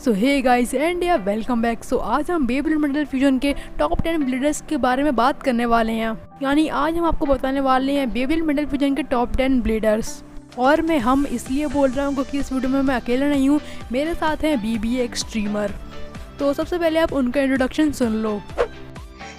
So hey guys and या welcome back. सो आज हम बेब्लेड मेटल फ्यूजन के टॉप 10 ब्लेडर्स के बारे में बात करने वाले हैं। यानी आज हम आपको बताने वाले हैं बेब्लेड मेटल फ्यूजन के टॉप 10 ब्लेडर्स। और मैं हम इसलिए बोल रहा हूँ क्योंकि इस वीडियो में मैं अकेला नहीं हूँ, मेरे साथ हैं BBA एक्सट्रीमर। तो सबसे पहले आप उनका introduction soon low.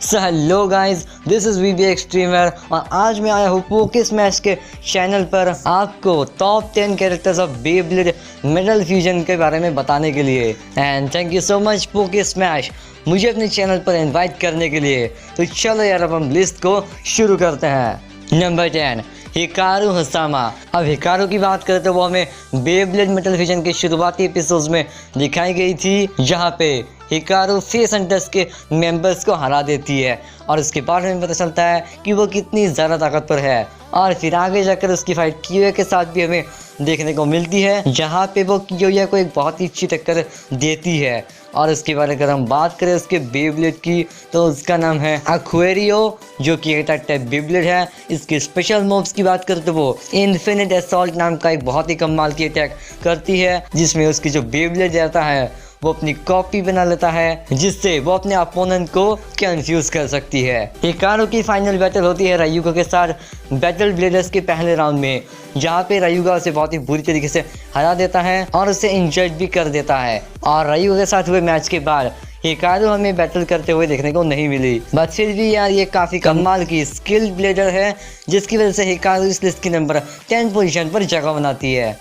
Hello guys, this is BBA एक्सट्रीमर और आज मैं आया हूँ पोकेस्मैश के चैनल पर आपको top 10 characters of Beyblade Metal Fusion के बारे में बताने के लिए। And thank you so much PokeSmash मुझे अपने चैनल पर इनवाइट करने के लिए। तो चलो यार अब हम लिस्ट को शुरू करते हैं। Number 10 Hikaru Hasama. अब हिकारू की बात करें तो वो हमें बेब्लेड मेटल फ्यूजन के शुरुआती एपिसोड्स में दिखाई गई थी, जहाँ पे हिकारू फेस हंटर्स के मेंबर्स को हरा देती है और उसके बाद हमें पता चलता है कि वो कितनी ज़्यादा ताकतवर है। और फिर आगे जाकर उसकी फाइट कियोया के साथ भी हमें देखने को मिलती है, जहाँ पे वो कियोया को एक बहुत ही अच्छी टक्कर देती है। और उसके बारे में अगर हम बात करें उसके बेब्लेड की तो उसका नाम है अक्वेरियो, जो कि एक टाइप बेब्लेड है। इसके स्पेशल मूव्स की बात करें तो वो इन्फिनिट असॉल्ट नाम का एक बहुत ही कमाल की अटैक करती है, जिसमें उसकी जो बेब्लेड रहता है वो अपनी कॉपी बना लेता है, जिससे वो अपने अपोनेंट को कंफ्यूज कर सकती है। हिकारू की फाइनल बैटल होती है रायुगा के साथ बैटल ब्लेडर्स के पहले राउंड में, जहाँ पे रायुगा उसे बहुत ही बुरी तरीके से हरा देता है और उसे इंजर्ड भी कर देता है। और रायुगा के साथ हुए मैच के बाद हिकारू हमें बैटल करते हुए देखने को नहीं मिली, बट फिर भी यार ये काफ़ी कमाल की स्किल्ड ब्लेडर है, जिसकी वजह से हिकारू इस लिस्ट की नंबर 10 पोजीशन पर जगह बनाती है।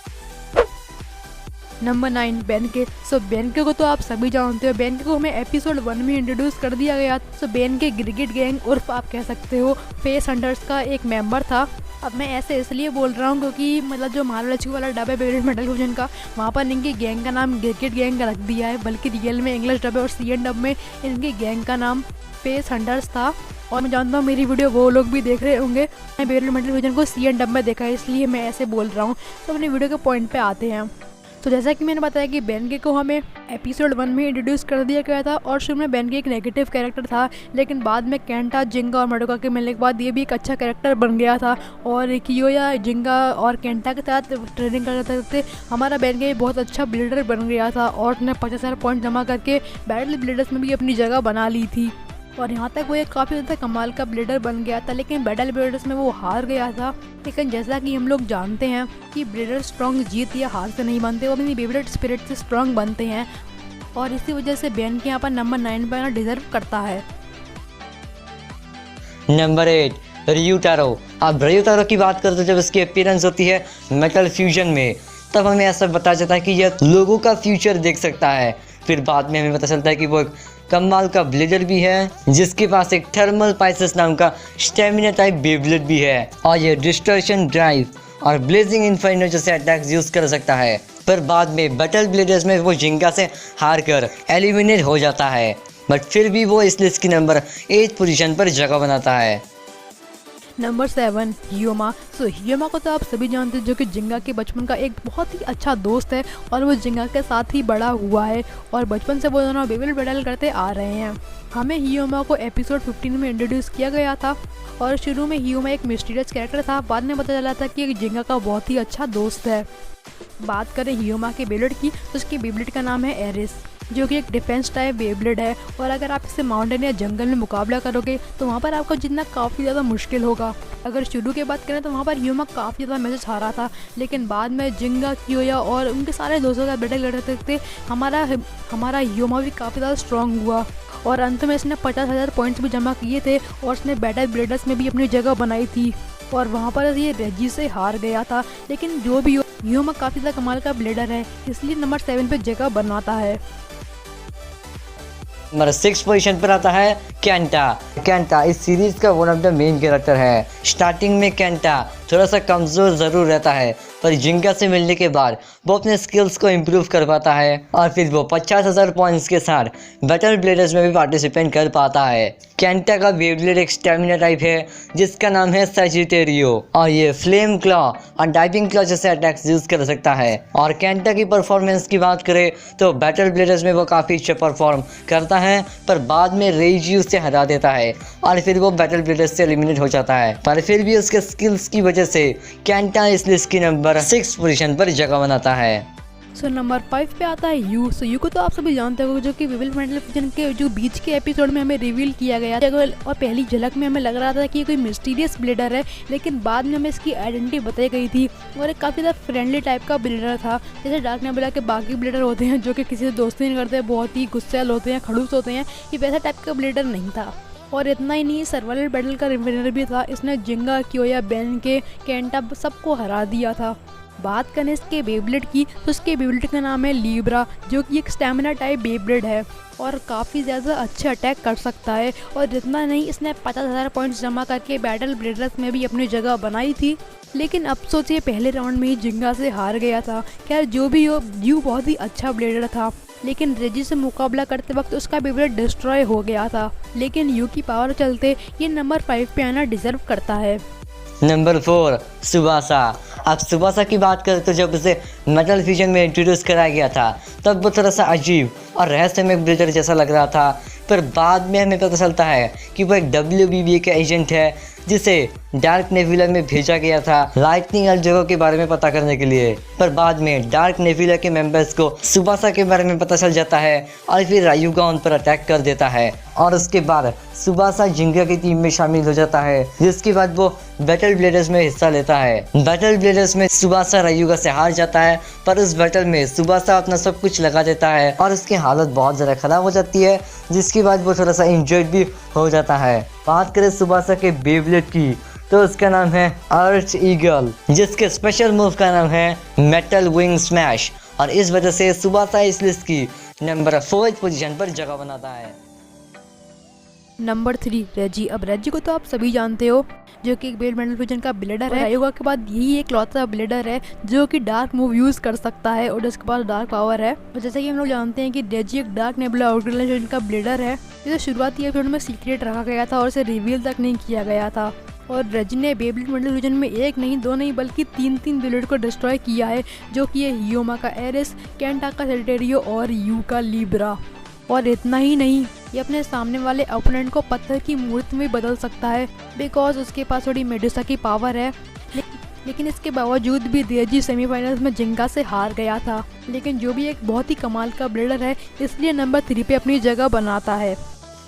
नंबर 9 बेनके। सो बेनके को तो आप सभी जानते हो। बेनके को हमें एपिसोड 1 में इंट्रोड्यूस कर दिया गया। सो बेनके गिरगिट गैंग उर्फ आप कह सकते हो फेस हंटर्स का एक मेंबर था। अब मैं ऐसे इसलिए बोल रहा हूँ क्योंकि मतलब जो महालक्ष्मी वाला डब है बेब्लेड मेटल फ्यूजन का, वहाँ पर इनकी गैंग का नाम गिरगिट गैंग रख दिया है, बल्कि रियल में इंग्लिश डब है और CN डब में इनकी गैंग का नाम फेस हंटर्स था। और मैं जानता हूँ मेरी वीडियो वो लोग भी देख रहे होंगे। मैं बेब्लेड मेटल फ्यूजन को CN डब में देखा है, इसलिए मैं ऐसे बोल रहा हूँ। तो अपनी वीडियो के पॉइंट पे आते हैं। तो जैसा कि मैंने बताया कि बेनके को हमें एपिसोड 1 में इंट्रोड्यूस कर दिया गया था और शुरू में बेनके एक नेगेटिव कैरेक्टर था, लेकिन बाद में केंटा, जिंगा और मेडोका के मिलने के बाद ये भी एक अच्छा कैरेक्टर बन गया था। और कियोया, जिंगा और केंटा के साथ ट्रेनिंग करते करते हमारा बेनके बहुत अच्छा ब्लेडर बन गया था और उसने 50,000 पॉइंट जमा करके बैटल ब्लेडर्स में भी अपनी जगह बना ली थी। और यहाँ तक वो एक काफ़ी ज़्यादा कमाल का ब्लेडर बन गया था, लेकिन बैटल ब्लेडर्स में वो हार गया था। लेकिन जैसा कि हम लोग जानते हैं कि ब्लेडर स्ट्रॉन्ग जीत या हार से नहीं बनते, वो अपनी बेब्लेड स्पिरिट से स्ट्रॉन्ग बनते हैं। और इसी वजह से बेन के यहाँ पर नंबर 9 पर डिजर्व करता है। Number 8 ryutaro। अब ryutaro की बात करते जब इसकी अपीयरेंस होती है मेटल फ्यूजन में, तब हमें ऐसा बताया जाता है कि यह लोगों का फ्यूचर देख सकता है। फिर बाद में हमें पता चलता है कि वो एक कमाल का ब्लेडर भी है, जिसके पास एक थर्मल पाइसेस नाम का स्टेमिना टाइप बेब्लेड भी है और ये डिस्टॉर्शन ड्राइव और ब्लेजिंग इन्फर्नो जैसे अटैक्स यूज कर सकता है। पर बाद में बैटल ब्लेडर्स में वो जिंगा से हार कर एलिमिनेट हो जाता है, बट फिर भी वो इस लिस्ट की नंबर 8 पोजीशन पर जगह बनाता है। नंबर 7 हियोमा। सो हियोमा को तो आप सभी जानते हैं, जो कि जिंगा के बचपन का एक बहुत ही अच्छा दोस्त है और वो जिंगा के साथ ही बड़ा हुआ है और बचपन से वो दोनों बेब्लेड बैटल करते आ रहे हैं। हमें हियोमा को एपिसोड 15 में इंट्रोड्यूस किया गया था और शुरू में हियोमा एक मिस्टीरियस कैरेक्टर था, बाद में पता चला था कि एक जिंगा का बहुत ही अच्छा दोस्त है। बात करें हियोमा के बेब्लेड की तो उसकी बेब्लेड का नाम है एरिस, जो कि एक डिफेंस टाइप बेब्लेड है। और अगर आप इससे माउंटेन या जंगल में मुकाबला करोगे तो वहाँ पर आपका जीतना काफ़ी ज़्यादा मुश्किल होगा। अगर शुरू की बात करें तो वहाँ पर हियोमा काफ़ी ज़्यादा मैचेस हारा था, लेकिन बाद में जिंगा, कियोया और उनके सारे दोस्तों का बैटल लड़ते थे हमारा हियोमा भी काफ़ी ज़्यादा स्ट्रॉन्ग हुआ और अंत में इसने 50,000 पॉइंट्स भी जमा किए थे और इसने बैटल ब्लेडर्स में भी अपनी जगह बनाई थी। और वहाँ पर ये रेजी से हार गया था, लेकिन जो भी हो हियोमा काफ़ी ज़्यादा कमाल का ब्लेडर है, इसलिए नंबर 7 पे जगह बनाता है। नंबर 6 पोजीशन पर आता है केंटा। केंटा इस सीरीज का one of the main character है। स्टार्टिंग में केंटा थोड़ा सा कमज़ोर ज़रूर रहता है, पर जिंगा से मिलने के बाद वो अपने स्किल्स को इम्प्रूव कर पाता है और फिर वो 50,000 पॉइंट्स के साथ बैटल ब्लेडर्स में भी पार्टिसिपेट कर पाता है। केंटा का बेब्लेड एक स्टेमिना टाइप है, जिसका नाम है सजिटेरियो और ये फ्लेम क्लॉ और डाइविंग क्लॉ जैसे अटैक्स यूज कर सकता है। और केंटा की परफॉर्मेंस की बात करें तो बैटल ब्लेडर्स में वो काफ़ी अच्छा परफॉर्म करता है, पर बाद में रेजी उसे हरा देता है और फिर वो बैटल ब्लेडर्स से एलिमिनेट हो जाता है। पर फिर भी उसके स्किल्स की वजह से केंटा इस लिस्ट की नंबर 6 पोजीशन पर जगह बनाता है। सो नंबर 5 पे आता है यू। सो यू को तो आप सभी जानते हो, जो कि विविल मेंटल फ्यूजन के जो बीच के एपिसोड में हमें रिवील किया गया था, और पहली झलक में हमें लग रहा था कि ये कोई मिस्टीरियस ब्लेडर है, लेकिन बाद में हमें इसकी आइडेंटिटी बताई गई थी और एक काफ़ी ज़्यादा फ्रेंडली टाइप का ब्लेडर था। जैसे डार्क नेबुला के बाकी ब्लेडर होते हैं जो कि किसी से दोस्ती नहीं करते, बहुत ही गुस्सैल होते हैं, खड़ूस होते हैं, ये वैसा टाइप का ब्लेडर नहीं था। और इतना ही नहीं, सर्वाइवल बैटल का विनर भी था। इसने जिंगा, कियोया, बेन के, केंटा सबको हरा दिया था। बात करें इसके बेब्लेड की, तो इसके बेब्लेड का नाम है लीब्रा, जो कि एक स्टैमिना टाइप बेब्लेड है और काफ़ी ज़्यादा अच्छे अटैक कर सकता है। और जितना नहीं, इसने 50,000 पॉइंट्स जमा करके बैटल ब्लेडर्स में भी अपनी जगह बनाई थी, लेकिन अफसोस ये पहले राउंड में ही जिंगा से हार गया था। खैर जो भी हो, यू बहुत ही अच्छा ब्लेडर था, लेकिन रेजी से मुकाबला करते वक्त उसका बेब्लेड डिस्ट्रॉय हो गया था। लेकिन यू की पावर चलते ये नंबर 5 पे आना डिजर्व करता है। Number 4 Tsubasa. अब सुबासा की बात करें तो जब उसे मेटल फ्यूजन में इंट्रोड्यूस कराया गया था तब वो थोड़ा सा अजीब और रहस्यमय ब्लेडर जैसा लग रहा था, पर बाद में हमें पता चलता है कि वो एक WBBA का एजेंट है जिसे डार्क नेबुला में भेजा गया था लाइटनिंग हर जगह के बारे में पता करने के लिए। पर बाद में डार्क नेबुला के मेंबर्स को सुबासा के बारे में पता चल जाता है और फिर रायुगा उन पर अटैक कर देता है और उसके बाद सुबासा जिंगा की टीम में शामिल हो जाता है, जिसके बाद वो बैटल ब्लेडर्स में हिस्सा लेता है। बैटल ब्लेडर्स में सुबासा रायुगा से हार जाता है, पर उस बैटल में सुबासा अपना सब कुछ लगा देता है और उसकी हालत बहुत ज़्यादा खराब हो जाती है, जिसके बाद वो थोड़ा सा इंजर्ड भी हो जाता है। बात करें सुबासा के बेब्लेड की, तो उसका नाम है अर्थ ईगल, जिसके स्पेशल मूव का नाम है मेटल विंग स्मैश, और इस वजह से सुबासा इस लिस्ट की नंबर 4 पोजीशन पर जगह बनाता है। नंबर 3 रेजी। अब रेजी को तो आप सभी जानते हो, जो कि एक बेल मेटल फ्यूजन का ब्लेडर है। रायुगा के बाद यही एक लौता ब्लेडर है जो कि डार्क मूव यूज कर सकता है और जिसके पास डार्क पावर है। और जैसे कि हम लोग जानते हैं कि रेजी एक डार्क नेबुला ऑर्गेनाइजेशन का ब्लेडर है, जिसे शुरुआती एपिसोड में सीक्रेट रखा गया था और इसे रिवील तक नहीं किया गया था। और रेजी ने बेब्लेड मेटल फ्यूजन में एक नहीं, दो नहीं, बल्कि 3 ब्लेड को डिस्ट्रॉय किया है, जो कि ये हियोमा का एरिस, केंटा का सेल्टेरियो और यू का लीब्रा। और इतना ही नहीं, ये अपने सामने वाले ओपोनेंट को पत्थर की मूर्ति में बदल सकता है, बिकॉज उसके पास थोड़ी मेडुसा की पावर है। लेकिन इसके बावजूद भी रेजी सेमीफाइनल्स में जिंगा से हार गया था। लेकिन जो भी एक बहुत ही कमाल का ब्लेडर है, इसलिए नंबर 3 पे अपनी जगह बनाता है।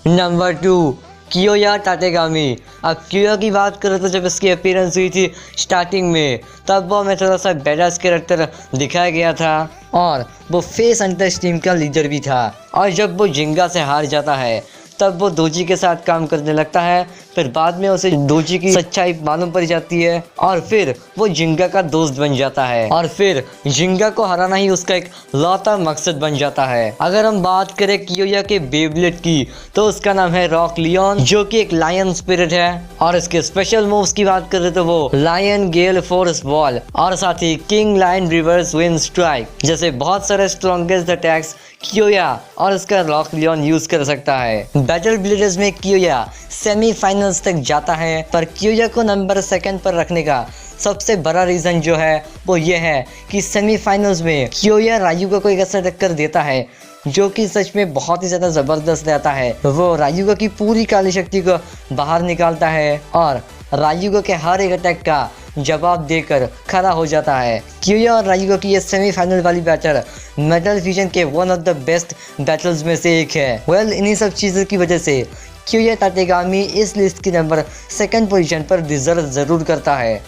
नंबर 2 कियोया टाटेगामी। अब कियोया की बात करें तो जब इसकी अपीयरेंस हुई थी स्टार्टिंग में, तब वो हमें थोड़ा सा बेडास कैरेक्टर दिखाया गया था और वो फेस हंटर्स टीम का लीडर भी था। और जब वो जिंगा से हार जाता है तब वो दोजी के साथ काम करने लगता है, फिर बाद में उसे दोजी की सच्चाई मालूम पड़ जाती है और फिर वो जिंगा का दोस्त बन जाता है और फिर जिंगा को हराना ही उसका एक लौता मकसद बन जाता है। अगर हम बात करें कियोया के बेब्लेड की, तो उसका नाम है रॉक लियोन, जो कि एक लायन स्पिरिट है। और इसके स्पेशल मूव्स की बात करें तो वो लायन गेल फोर्स वॉल और साथ ही king lion reverse wind strike जैसे बहुत सारे स्ट्रॉन्गेस्ट अटैक्स कियोया और उसका रॉक लियोन यूज कर सकता है। बैटल ब्लेडर्स में कियोया सेमीफाइनल्स तक जाता है, पर कियोया को नंबर 2 पर रखने का सबसे बड़ा रीज़न जो है वो ये है कि सेमीफाइनल्स में कियोया रायुगा को एक ऐसा टक्कर देता है जो कि सच में बहुत ही ज़्यादा ज़बरदस्त रहता है। वो रायुगा की पूरी काली शक्ति को बाहर निकालता है और रायुगा के हर एक अटैक का जवाब देकर खड़ा हो जाता है। कियोया और रायुगा की ये सेमीफाइनल वाली बैटल मेटल फ्यूजन के one of the best battles में से एक है। इन्हीं सब चीज़ों की वजह से कियोया टाटेगामी इस लिस्ट की नंबर 2 पोजीशन पर डिजर्व ज़रूर करता है।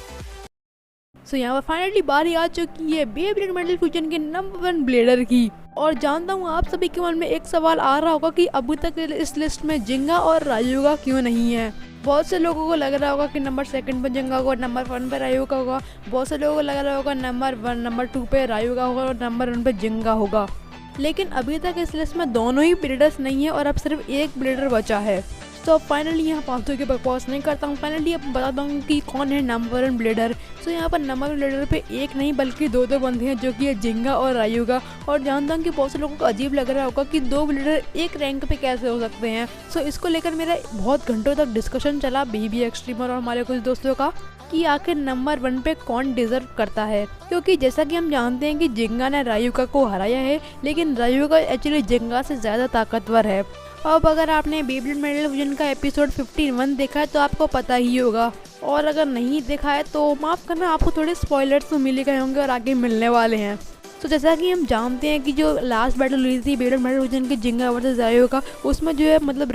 सो यहाँ पर फाइनली बारी आ चुकी है बेब्लेड मेटल फ्यूजन के नंबर 1 ब्लेडर की। और जानता हूँ आप सभी के मन में एक सवाल आ रहा होगा कि अभी तक इस लिस्ट में जिंगा और रायुगा क्यों नहीं है। बहुत से लोगों को लग रहा होगा कि नंबर 2 पर जिंगा होगा, नंबर 1 पे रायुगा होगा। बहुत से लोगों को लग रहा होगा नंबर 1, नंबर 2 पे रायुगा होगा और नंबर 1 पे जिंगा होगा। लेकिन अभी तक इस लिस्ट में दोनों ही ब्लेडर्स नहीं है और अब सिर्फ एक ब्लेडर बचा है। तो फाइनली यहाँ फालतू के बकवास नहीं करता हूँ, फाइनली अब बताता हूँ कि कौन है नंबर 1 ब्लेडर। तो यहाँ पर नंबर 1 ब्लेडर पे एक नहीं बल्कि दो बंदे हैं, जो कि है जिंगा और रायुगा। और जानता हूँ कि बहुत से लोगों को अजीब लग रहा होगा कि 2 ब्लेडर एक रैंक पे कैसे हो सकते हैं। सो इसको लेकर मेरा बहुत घंटों तक डिस्कशन चला बीबी एक्सट्रीमर और हमारे कुछ दोस्तों का कि आखिर नंबर 1 पे कौन डिजर्व करता है। क्योंकि जैसा कि हम जानते हैं कि जिंगा ने रायुगा को हराया है, लेकिन रायुगा एक्चुअली जिंगा से ज़्यादा ताकतवर है। अब अगर आपने बेब्लेड मेटल फ्यूजन का एपिसोड 51 देखा है तो आपको पता ही होगा, और अगर नहीं देखा है तो माफ़ करना, आपको थोड़े स्पॉयलर्स तो मिल गए होंगे और आगे मिलने वाले हैं। तो जैसा कि हम जानते हैं कि जो लास्ट बैटल हुई थी बेब्लेड मेटल फ्यूजन की जिंगा वर्सेस रायोगा, उसमें जो है मतलब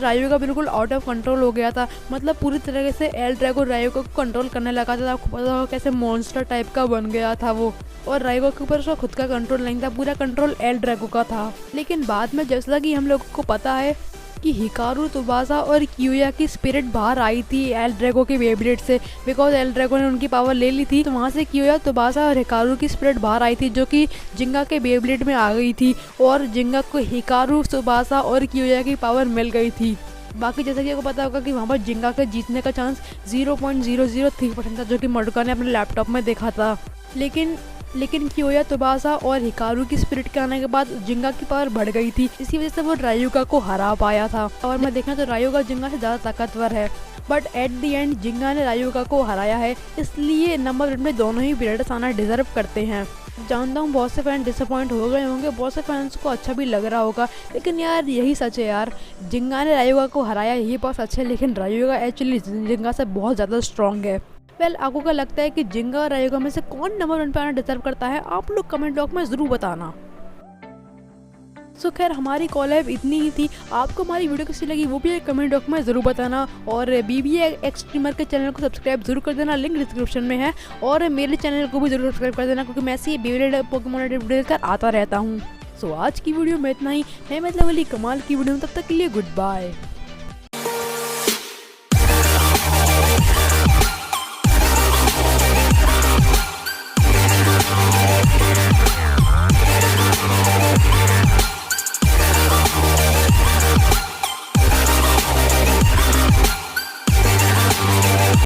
रायोगा बिल्कुल आउट ऑफ कंट्रोल हो गया था। मतलब पूरी तरीके से एल ड्रैगो रायोगा को कंट्रोल करने लगा था। आपको पता होगा कैसे मॉन्स्टर टाइप का बन गया था वो, और रायोगा के ऊपर उसका खुद का कंट्रोल नहीं था, पूरा कंट्रोल एल ड्रैगो का था। लेकिन बाद में जैसा कि हम लोगों को पता है कि हिकारू, तुबासा और कियोया की स्पिरिट बाहर आई थी एल ड्रैगो के बेब्लेड से, बिकॉज एल ड्रैगो ने उनकी पावर ले ली थी। तो वहाँ से कियोया, तुबासा और हिकारू की स्पिरिट बाहर आई थी, जो कि जिंगा के बेब्लेड में आ गई थी, और जिंगा को हिकारू, तुबासा और कियोया की पावर मिल गई थी। बाकी जैसा कि आपको पता होगा कि वहाँ पर जिंगा के जीतने का चांस 0.003% था, जो कि मडुका ने अपने लैपटॉप में देखा था। लेकिन कियोया, तुबासा और हिकारू की स्पिरिट के आने के बाद जिंगा की पावर बढ़ गई थी। इसी वजह से वो रायोगा को हरा पाया था। और मैं देखना तो रायोगा जिंगा से ज़्यादा ताकतवर है, बट एट द एंड जिंगा ने रायोगा को हराया है। इसलिए नंबर 1 में दोनों ही पीरियड्स आना डिजर्व करते हैं। जानता हूँ बहुत से फैन डिसअपॉइंट हो गए होंगे, बहुत से फैंस को अच्छा भी लग रहा होगा, लेकिन यार यही सच है यार, जिंगा ने रायोगा को हराया यही बहुत अच्छा है, लेकिन रायोगा एक्चुअली जिंगा से बहुत ज़्यादा स्ट्रॉन्ग है। आपको क्या लगता है कि जिंगा और रायोगा में से कौन नंबर 1 पे आना डिजर्व करता है? आप लोग कमेंट बॉक्स में ज़रूर बताना। खैर हमारी कॉलैब इतनी ही थी। आपको हमारी वीडियो कैसी लगी वो भी एक कमेंट बॉक्स में ज़रूर बताना, और बीबीए एक्सट्रीमर के चैनल को सब्सक्राइब जरूर कर देना, लिंक डिस्क्रिप्शन में है, और मेरे चैनल को भी जरूर सब्सक्राइब कर देना, क्योंकि मैं ऐसे बेब्लेड पोकेमॉन वीडियो लेकर आता रहता हूँ। आज की वीडियो में इतना ही। मैं मतलब अली कमाल की वीडियो में, तब तक के लिए गुड बाय।